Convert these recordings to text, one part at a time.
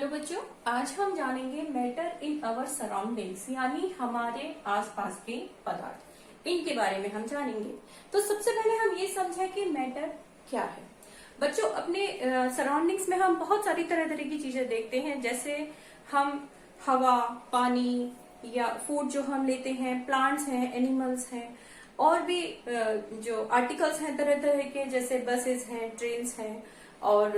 Hello बच्चों, आज हम जानेंगे मैटर इन अवर सराउंडिंग्स यानी हमारे आसपास के पदार्थ, इनके बारे में हम जानेंगे। तो सबसे पहले हम ये समझें कि मैटर क्या है। बच्चों, अपने सराउंडिंग्स में हम बहुत सारी तरह तरह की चीजें देखते हैं, जैसे हम हवा, पानी या फूड जो हम लेते हैं, प्लांट्स हैं, एनिमल्स हैं, और भी जो आर्टिकल्स हैं तरह तरह के, जैसे बसेस हैं, ट्रेन्स हैं और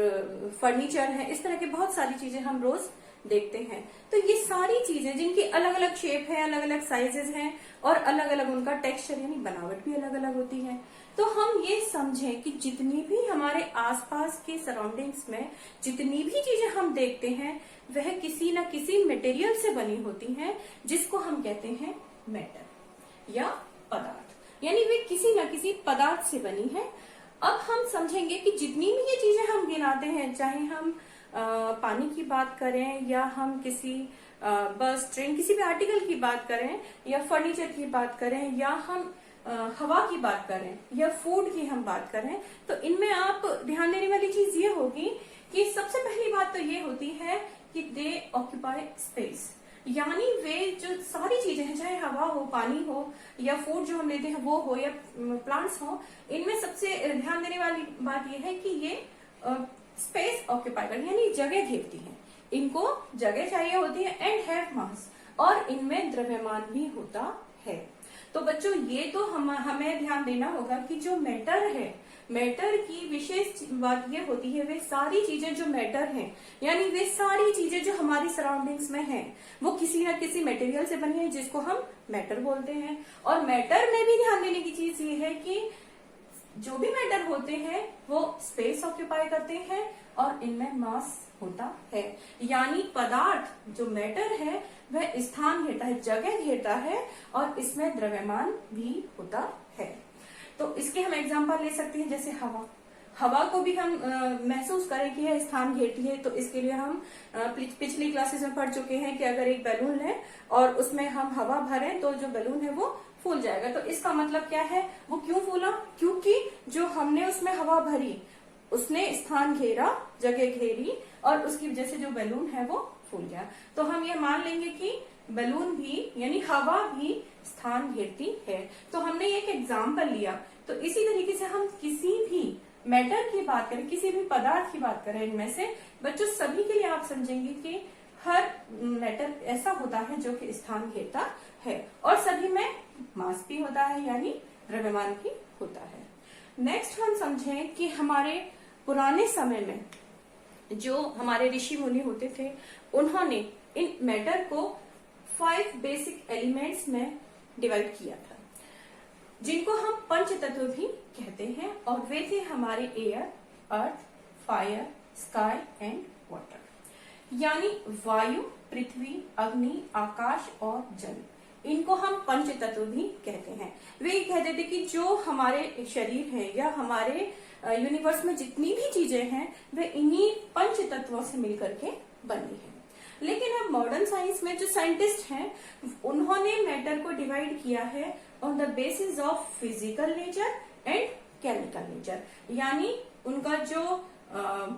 फर्नीचर है। इस तरह की बहुत सारी चीजें हम रोज देखते हैं। तो ये सारी चीजें जिनकी अलग अलग शेप है, अलग अलग साइजेस हैं और अलग अलग उनका टेक्सचर यानी बनावट भी अलग अलग होती है। तो हम ये समझें कि जितनी भी हमारे आसपास के सराउंडिंग्स में जितनी भी चीजें हम देखते हैं वह किसी न किसी मटेरियल से बनी होती हैं, जिसको हम कहते हैं मैटर या पदार्थ, यानी वे किसी न किसी पदार्थ से बनी है। अब हम समझेंगे कि जितनी भी ये चीजें हम गिनाते हैं, चाहे हम पानी की बात करें या हम किसी बस, ट्रेन, किसी भी आर्टिकल की बात करें या फर्नीचर की बात करें या हम हवा की बात करें या फूड की हम बात करें, तो इनमें आप ध्यान देने वाली चीज ये होगी कि सबसे पहली बात तो ये होती है कि दे ऑक्यूपाई स्पेस, यानी वे जो सारी चीजें हैं, चाहे हवा हो, पानी हो या फूड जो हम लेते हैं वो हो या प्लांट्स हो, इनमें सबसे ध्यान देने वाली बात यह है कि ये स्पेस ऑक्यूपाई कर, यानी जगह घेरती हैं। इनको जगह चाहिए होती है एंड हैव मास, और इनमें द्रव्यमान भी होता है। तो बच्चों, ये तो हमें ध्यान देना होगा कि जो मैटर है, मैटर की विशेष बात ये होती है, वे सारी चीजें जो मैटर हैं, यानी वे सारी चीजें जो हमारी सराउंडिंग्स में हैं, वो किसी न किसी मटेरियल से बनी है, जिसको हम मैटर बोलते हैं। और मैटर में भी ध्यान देने की चीज ये है कि जो भी मैटर होते हैं वो स्पेस ऑक्यूपाई करते हैं और इनमें मास होता है, यानी पदार्थ जो मैटर है वह स्थान घेरता है, जगह घेरता है और इसमें द्रव्यमान भी होता है। तो इसके हम एग्जांपल ले सकते हैं, जैसे हवा। हवा को भी हम महसूस करें कि यह स्थान घेरती है, तो इसके लिए हम पिछली क्लासेस में पढ़ चुके हैं कि अगर एक बैलून है और उसमें हम हवा भरें तो जो बैलून है वो फूल जाएगा। तो इसका मतलब क्या है, वो क्यों फूला? क्योंकि जो हमने उसमें हवा भरी उसने स्थान घेरा, जगह घेरी, और उसकी वजह से जो बैलून है वो फूल गया। तो हम ये मान लेंगे कि बैलून भी यानी हवा भी स्थान घेरती है। तो हमने एक एग्जाम्पल लिया। तो इसी तरीके से हम किसी भी मैटर की बात करें, किसी भी पदार्थ की बात करें, इनमें से बच्चों सभी के लिए आप समझेंगे कि हर मैटर ऐसा होता है जो कि स्थान घेरता है और सभी में मास भी होता है, यानी द्रव्यमान भी होता है। नेक्स्ट हम समझें कि हमारे पुराने समय में जो हमारे ऋषि मुनि होते थे, उन्होंने इन मैटर को 5 बेसिक एलिमेंट्स में डिवाइड किया था, जिनको हम पंच तत्व भी कहते हैं, और वे थे हमारे air, earth, fire, sky and water, यानी वायु, पृथ्वी, अग्नि, आकाश और जल। इनको हम पंच तत्व भी कहते हैं। वे कहते थे कि जो हमारे शरीर है या हमारे यूनिवर्स में जितनी भी चीजें हैं वे इन्हीं पंच तत्वों से मिलकर के बनी है। लेकिन अब मॉडर्न साइंस में जो साइंटिस्ट हैं उन्होंने मैटर को डिवाइड किया है on the basis of physical nature and chemical nature, यानी उनका जो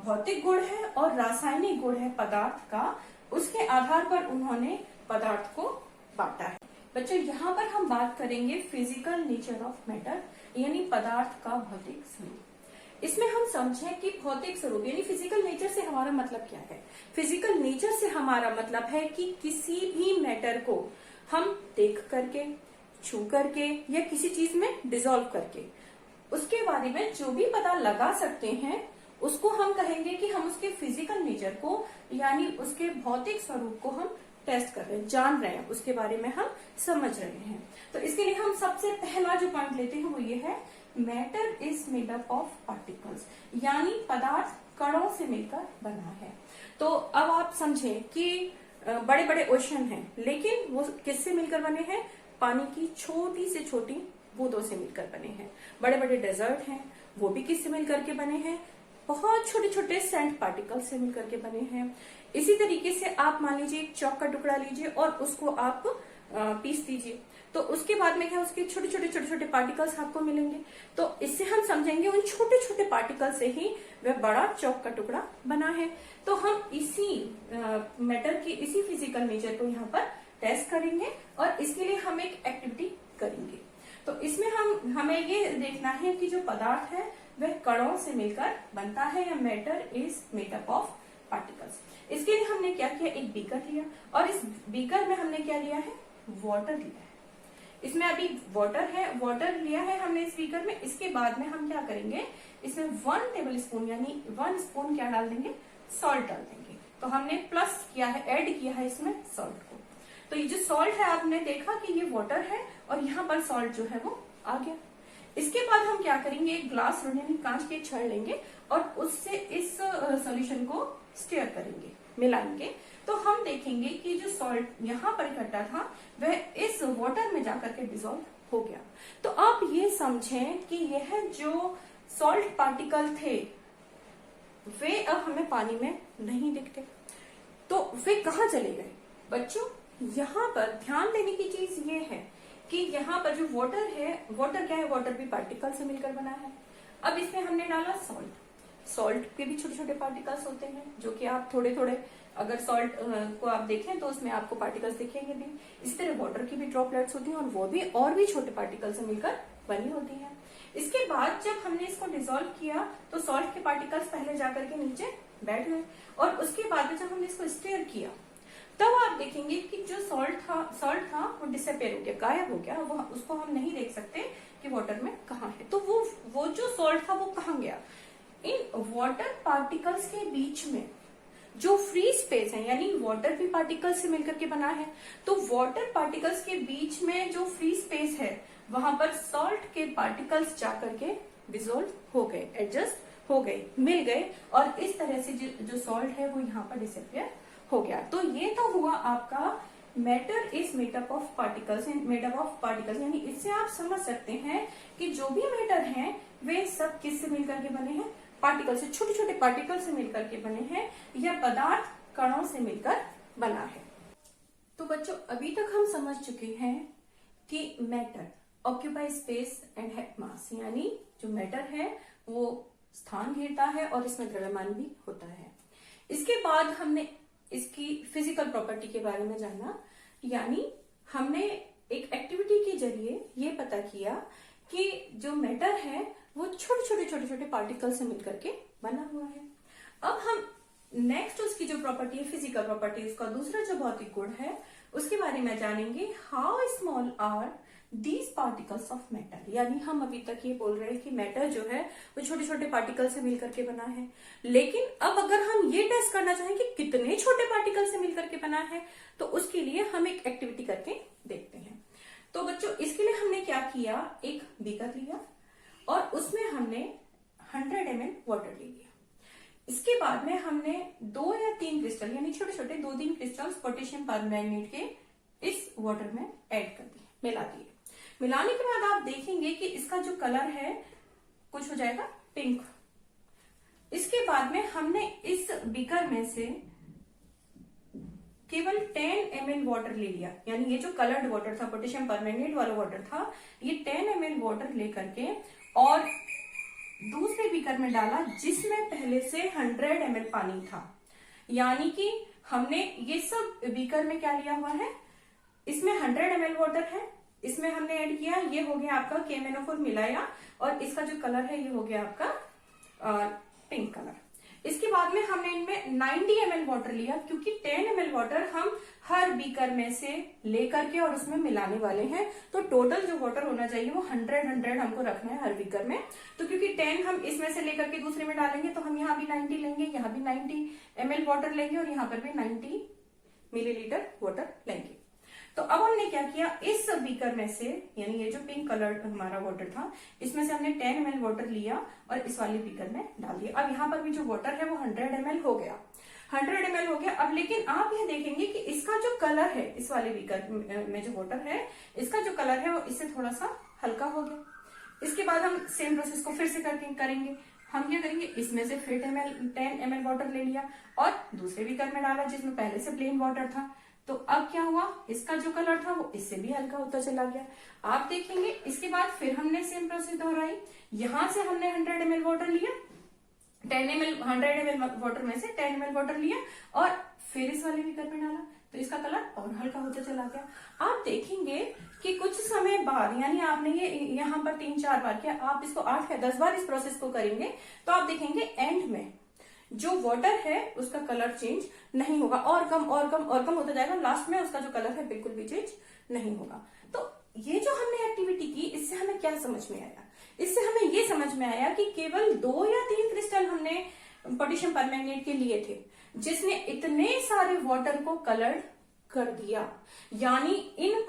भौतिक गुण है और रासायनिक गुण है पदार्थ का, उसके आधार पर उन्होंने पदार्थ को बांटा है। बच्चों, यहाँ पर हम बात करेंगे फिजिकल नेचर ऑफ मैटर, यानी पदार्थ का भौतिक स्वरूप। इसमें हम समझें कि भौतिक स्वरूप यानी फिजिकल नेचर से हमारा मतलब क्या है। फिजिकल नेचर से हमारा मतलब है कि किसी भी मैटर को हम देख करके, छू करके या किसी चीज में डिसॉल्व करके उसके बारे में जो भी पता लगा सकते हैं, उसको हम कहेंगे कि हम उसके फिजिकल नेचर को यानी उसके भौतिक स्वरूप को हम टेस्ट कर रहे हैं, जान रहे हैं, उसके बारे में हम समझ रहे हैं। तो इसके लिए हम सबसे पहला जो पॉइंट लेते हैं वो ये है, matter is made up of particles, यानी पदार्थ कणों से मिलकर बना है। तो अब आप समझें कि बड़े बड़े ओशन हैं, लेकिन वो किससे मिलकर बने हैं? पानी की छोटी से छोटी बूंदों से मिलकर बने हैं। बड़े बड़े डेजर्ट हैं, वो भी किससे मिलकर के बने हैं? बहुत छोटे छोटे सैंड पार्टिकल से मिलकर के बने हैं। इसी तरीके से आप मान लीजिए एक चौक का टुकड़ा लीजिए और उसको आप पीस दीजिए, तो उसके बाद में क्या, उसके छोटे छोटे पार्टिकल्स आपको मिलेंगे। तो इससे हम समझेंगे उन छोटे छोटे पार्टिकल से ही वह बड़ा चौक का टुकड़ा बना है। तो हम इसी मैटर की इसी फिजिकल नेचर को यहाँ पर टेस्ट करेंगे और इसके लिए हम एक एक्टिविटी करेंगे। तो इसमें हमें ये देखना है कि जो पदार्थ है वह कणों से मिलकर बनता है या matter is made up of particles. इसके लिए हमने क्या किया, एक बीकर लिया और इस बीकर में हमने क्या लिया है, वाटर लिया है। इसमें अभी वाटर लिया है हमने इस बीकर में। इसके बाद में हम क्या करेंगे, इसमें 1 टेबल स्पून यानी 1 स्पून क्या डाल देंगे, सॉल्ट डाल देंगे। तो हमने प्लस किया है, ऐड किया है इसमें सॉल्ट को। तो ये जो सॉल्ट है आपने देखा कि ये वाटर है और यहाँ पर सॉल्ट जो है वो आ गया। इसके बाद हम क्या करेंगे, एक ग्लास यानी कांच के छड़ लेंगे और उससे इस सॉल्यूशन को स्टेयर करेंगे, मिलाएंगे। तो हम देखेंगे कि जो सॉल्ट यहाँ पर इकट्ठा था वह इस वाटर में जाकर के डिसॉल्व हो गया। तो आप ये समझें कि यह जो सॉल्ट पार्टिकल थे वे अब हमें पानी में नहीं दिखते, तो वे कहाँ चले गए। बच्चों यहाँ पर ध्यान देने की चीज ये है कि यहाँ पर जो वाटर है, वाटर क्या है, वाटर भी पार्टिकल से मिलकर बना है। अब इसमें हमने डाला सॉल्ट के भी छोटे छोटे पार्टिकल्स होते हैं जो कि आप थोड़े थोड़े अगर सॉल्ट को आप देखें तो उसमें आपको पार्टिकल्स दिखेंगे भी। इसी तरह वाटर की भी ड्रॉपलेट्स होती हैं और वो भी और भी छोटे पार्टिकल से मिलकर बनी होती हैं। इसके बाद जब हमने इसको डिसॉल्व किया तो सॉल्ट के पार्टिकल्स पहले जाकर के नीचे बैठ गए और उसके बाद में जब हमने इसको स्टेयर किया तब आप देखेंगे कि जो सॉल्ट था वो डिसअपेयर हो गया, गायब हो गया। वो उसको हम नहीं देख सकते कि वाटर में कहाँ है। तो वो जो सॉल्ट था वो कहाँ गया। इन वाटर पार्टिकल्स के बीच में जो फ्री स्पेस है, यानी वाटर भी पार्टिकल्स से मिलकर के बना है, तो वाटर पार्टिकल्स के बीच में जो फ्री स्पेस है वहां पर सॉल्ट के पार्टिकल्स जाकर के डिसॉल्व हो गए, एडजस्ट हो गए, मिल गए और इस तरह से जो सॉल्ट है वो यहाँ पर डिसअपेयर हो गया। तो ये तो हुआ आपका matter is made up of particles, यानी इससे आप समझ सकते हैं कि जो भी मैटर हैं वे सब किससे मिलकर के बने हैं, पार्टिकल से, छोटे छोटे पार्टिकल से मिलकर के बने हैं या पदार्थ कणों से मिलकर बना है। तो बच्चों अभी तक हम समझ चुके हैं कि matter occupy space and have मास, यानी जो मैटर है वो स्थान घेरता है और इसमें द्रव्यमान भी होता है। इसके बाद हमने इसकी फिजिकल प्रॉपर्टी के बारे में जाना, यानी हमने एक एक्टिविटी के जरिए ये पता किया कि जो मैटर है वो छोटे छोटे पार्टिकल से मिलकर के बना हुआ है। अब हम नेक्स्ट उसकी जो प्रॉपर्टी है, फिजिकल प्रॉपर्टी, उसका दूसरा जो भौतिक गुण है उसके बारे में जानेंगे। How small are these particles of matter, यानी हम अभी तक ये बोल रहे हैं कि मैटर जो है वो छोटे छोटे पार्टिकल से मिलकर के बना है, लेकिन अब अगर हम ये टेस्ट करना चाहें कि कितने छोटे पार्टिकल से मिलकर के बना है तो उसके लिए हम एक एक्टिविटी करके देखते हैं। तो बच्चों इसके लिए हमने क्या किया, एक बीकर लिया और उसमें हमने 100 ml वाटर ले लिया। इसके बाद में हमने 2 या 3 क्रिस्टल यानी छोटे छोटे 2-3 क्रिस्टल्स पोटेशियम परमैंगनेट के इस वाटर में ऐड कर दिए, मिला दिए। मिलाने के बाद आप देखेंगे कि इसका जो कलर है कुछ हो जाएगा पिंक। इसके बाद में हमने इस बीकर में से केवल 10 ml वाटर ले लिया, यानी ये जो कलर्ड वाटर था, पोटेशियम परमैंगनेट वाला वाटर था, ये 10 ml वाटर लेकर के और दूसरे बीकर में डाला जिसमें पहले से 100 ml पानी था। यानी कि हमने ये सब बीकर में क्या लिया हुआ है, इसमें 100 ml वाटर है, इसमें हमने ऐड किया, ये हो गया आपका KMnO4 मिलाया और इसका जो कलर है ये हो गया आपका पिंक कलर। इसके बाद में हमने इनमें 90 ml वाटर लिया, क्योंकि 10 ml वाटर हम हर बीकर में से लेकर के और उसमें मिलाने वाले हैं। तो टोटल जो वाटर होना चाहिए वो 100 हमको रखना है हर बीकर में। तो क्योंकि 10 हम इसमें से लेकर के दूसरे में डालेंगे तो हम यहाँ भी 90 लेंगे, यहाँ भी 90 ml वाटर लेंगे और यहाँ पर भी 90 मिलीलीटर वाटर लेंगे। तो अब हमने क्या किया, इस बीकर में से, यानी ये जो पिंक कलर हमारा वाटर था, इसमें से हमने 10 ml वाटर लिया और इस वाले बीकर में डाल दिया। अब यहाँ पर भी जो वाटर है वो 100 ml हो गया, 100 ml हो गया। अब लेकिन आप ये देखेंगे कि इसका जो कलर है, इस वाले बीकर में जो वाटर है, इसका जो कलर है वो इससे थोड़ा सा हल्का हो गया। इसके बाद हम सेम प्रोसेस को फिर से करेंगे। हम क्या करेंगे, इसमें से फिर 10 ml वाटर ले लिया और दूसरे बीकर में डाला जिसमें पहले से प्लेन वाटर था। तो अब क्या हुआ, इसका जो कलर था वो इससे भी हल्का होता चला गया। आप देखेंगे इसके बाद फिर हमने सेम प्रोसेस दोहराई। यहां से हमने 100 ml वाटर लिया, 100 ml वाटर में से 10 ml वाटर लिया और फिर इस तो इसका कलर और हल्का होता चला गया। आप देखेंगे कि कुछ समय बाद, यानी आपने ये यहाँ पर 3-4 बार किया, आप इसको 8 या 10 बार इस प्रोसेस को करेंगे तो आप देखेंगे एंड में जो वाटर है उसका कलर चेंज नहीं होगा, और कम और कम और कम होता जाएगा, लास्ट में उसका जो कलर है बिल्कुल भी चेंज नहीं होगा। तो ये जो हमने एक्टिविटी की, इससे हमें क्या समझ में आया? इससे हमें ये समझ में आया कि केवल 2 या 3 क्रिस्टल हमने पोटेशियम परमैंगनेट के लिए थे, जिसने इतने सारे वाटर को कलर कर दिया। यानी इन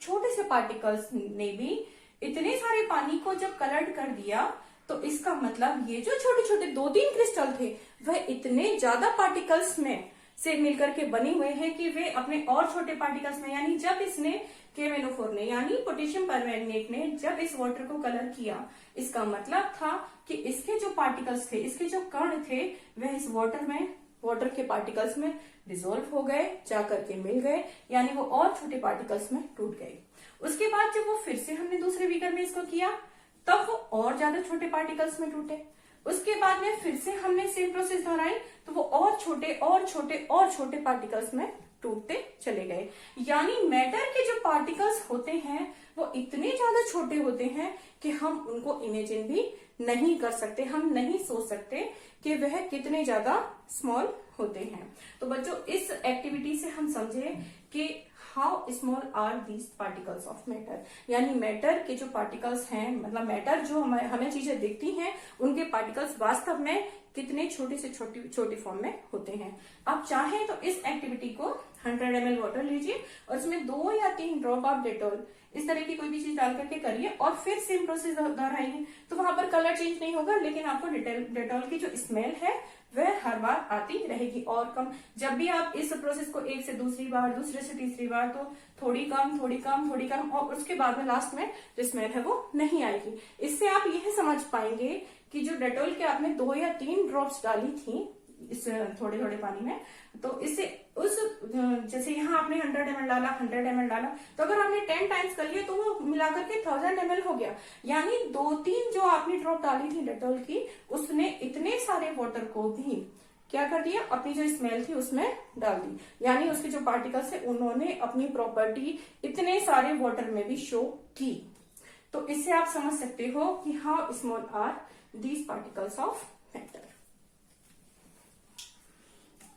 छोटे से पार्टिकल्स ने भी इतने सारे पानी को जब कलर्ड कर दिया, तो इसका मतलब ये जो छोटे छोटे 2-3 क्रिस्टल थे वह इतने ज्यादा पार्टिकल्स में से मिलकर के बने हुए हैं कि वे अपने और छोटे पार्टिकल्स में, यानी जब इसने KMnO4 ने यानी पोटेशियम परमैंगनेट ने जब इस वाटर को कलर किया, इसका मतलब था कि इसके जो पार्टिकल्स थे, इसके जो कण थे, वह इस वाटर के पार्टिकल्स में डिसॉल्व हो गए, जाकर के मिल गए, यानी वो और छोटे पार्टिकल्स में टूट गए। उसके बाद जब वो फिर से हमने दूसरे बीकर में इसको किया, तब वो और ज्यादा छोटे पार्टिकल्स में टूटे। उसके बाद में फिर से हमने सेम प्रोसेस दोहराई, तो वो और छोटे और छोटे और छोटे पार्टिकल्स में टूटते चले गए। यानी मैटर के जो पार्टिकल्स होते हैं वो इतने ज्यादा छोटे होते हैं कि हम उनको इमेजिन भी नहीं कर सकते, हम नहीं सोच सकते कि वह कितने ज्यादा स्मॉल होते हैं। तो बच्चों, इस एक्टिविटी से हम समझे कि how small are these particles of matter, यानी मैटर के जो पार्टिकल्स हैं, मतलब मैटर जो हमें चीजें दिखती हैं, उनके पार्टिकल्स वास्तव में कितने छोटे से छोटी फॉर्म में होते हैं। आप चाहें तो इस एक्टिविटी को 100 ml वाटर लीजिए और उसमें 2 या 3 ड्रॉप ऑफ डेटॉल, इस तरह की कोई भी चीज डाल करके करिए और फिर सेम प्रोसेस दोहराइए। तो वहां पर कलर चेंज नहीं होगा, लेकिन आपको डेटॉल की जो स्मेल है वह हर बार आती रहेगी। और कम, जब भी आप इस प्रोसेस को एक से दूसरी बार, दूसरे से तीसरी बार, तो थोड़ी कम थोड़ी कम थोड़ी कम, और उसके बाद में लास्ट में जो स्मेल है वो नहीं आएगी। इससे आप यह समझ पाएंगे कि जो डेटॉल के आपने 2 या 3 ड्रॉप्स डाली थी इस थोड़े थोड़े पानी में, तो इससे उस जैसे यहाँ आपने 100 ml डाला, 100 ml डाला, तो अगर आपने 10 टाइम्स कर लिया तो वो मिलाकर के 1000 ml हो गया। यानी 2-3 जो आपने ड्रॉप डाली थी डेटॉल की, उसने इतने सारे वाटर को भी क्या कर दिया, अपनी जो स्मेल थी उसमें डाल दी। यानी उसके जो पार्टिकल्स है उन्होंने अपनी प्रॉपर्टी इतने सारे वाटर में भी शो की। तो इससे आप समझ सकते हो कि how small are these particles of matter.